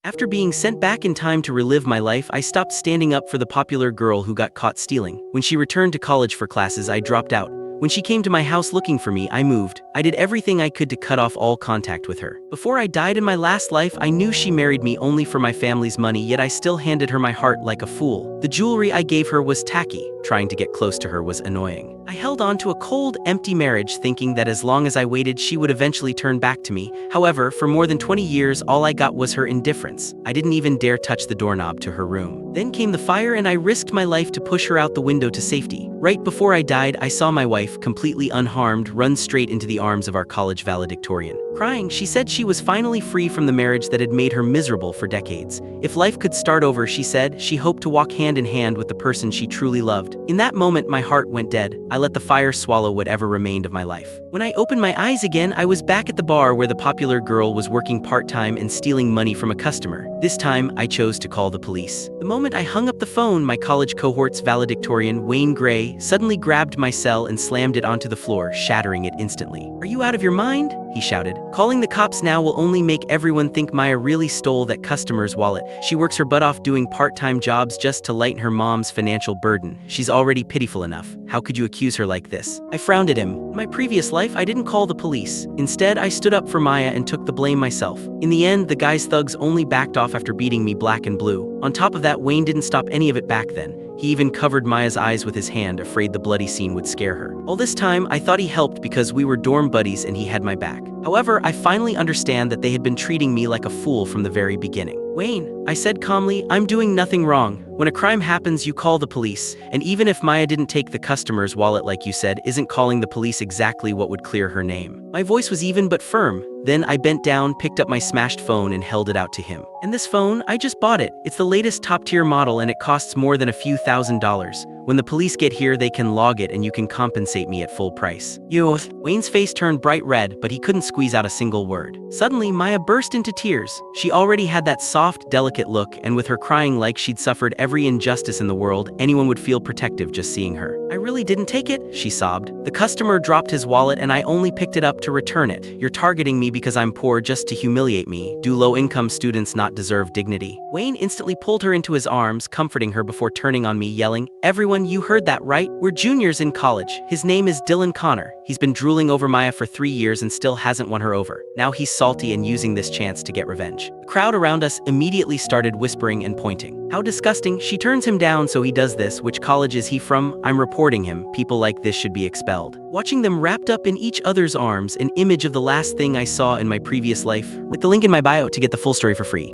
After being sent back in time to relive my life, I stopped standing up for the popular girl who got caught stealing. When she returned to college for classes, I dropped out. When she came to my house looking for me, I moved. I did everything I could to cut off all contact with her. Before I died in my last life, I knew she married me only for my family's money, yet I still handed her my heart like a fool. The jewelry I gave her was tacky. Trying to get close to her was annoying. I held on to a cold, empty marriage, thinking that as long as I waited, she would eventually turn back to me. However, for more than 20 years, all I got was her indifference. I didn't even dare touch the doorknob to her room. Then came the fire, and I risked my life to push her out the window to safety. Right before I died, I saw my wife, completely unharmed, run straight into the arms of our college valedictorian. Crying, she said she was finally free from the marriage that had made her miserable for decades. If life could start over, she said, she hoped to walk hand in hand with the person she truly loved. In that moment, my heart went dead. I let the fire swallow whatever remained of my life. When I opened my eyes again, I was back at the bar where the popular girl was working part-time and stealing money from a customer. This time, I chose to call the police. The moment I hung up the phone, my college cohort's valedictorian, Wayne Gray, suddenly grabbed my cell and slammed it onto the floor, shattering it instantly. "Are you out of your mind?" he shouted. "Calling the cops now will only make everyone think Maya really stole that customer's wallet. She works her butt off doing part-time jobs just to lighten her mom's financial burden. She's already pitiful enough. How could you accuse her like this?" I frowned at him. In my previous life, I didn't call the police. Instead, I stood up for Maya and took the blame myself. In the end, the guy's thugs only backed off after beating me black and blue. On top of that, Wayne didn't stop any of it back then. He even covered Maya's eyes with his hand, afraid the bloody scene would scare her. All this time, I thought he helped because we were dorm buddies and he had my back. However, I finally understand that they had been treating me like a fool from the very beginning. "Wayne," I said calmly, "I'm doing nothing wrong. When a crime happens, you call the police. And even if Maya didn't take the customer's wallet like you said, isn't calling the police exactly what would clear her name?" My voice was even but firm. Then I bent down, picked up my smashed phone and held it out to him. "And this phone, I just bought it. It's the latest top-tier model and it costs more than a few $1,000s. When the police get here, they can log it and you can compensate me at full price." "You..." Wayne's face turned bright red, but he couldn't squeeze out a single word. Suddenly, Maya burst into tears. She already had that soft, delicate look, and with her crying like she'd suffered every injustice in the world, anyone would feel protective just seeing her. "I really didn't take it," she sobbed. "The customer dropped his wallet and I only picked it up to return it. You're targeting me because I'm poor just to humiliate me. Do low-income students not deserve dignity?" Wayne instantly pulled her into his arms, comforting her before turning on me, yelling, "Everyone, you heard that right? We're juniors in college. His name is Dylan Connor. He's been drooling over Maya for 3 years and still hasn't won her over. Now he's salty and using this chance to get revenge." The crowd around us immediately started whispering and pointing. "How disgusting. She turns him down so he does this. Which college is he from? I'm reporting him. People like this should be expelled." Watching them wrapped up in each other's arms, an image of the last thing I saw in my previous life. Click the link in my bio to get the full story for free.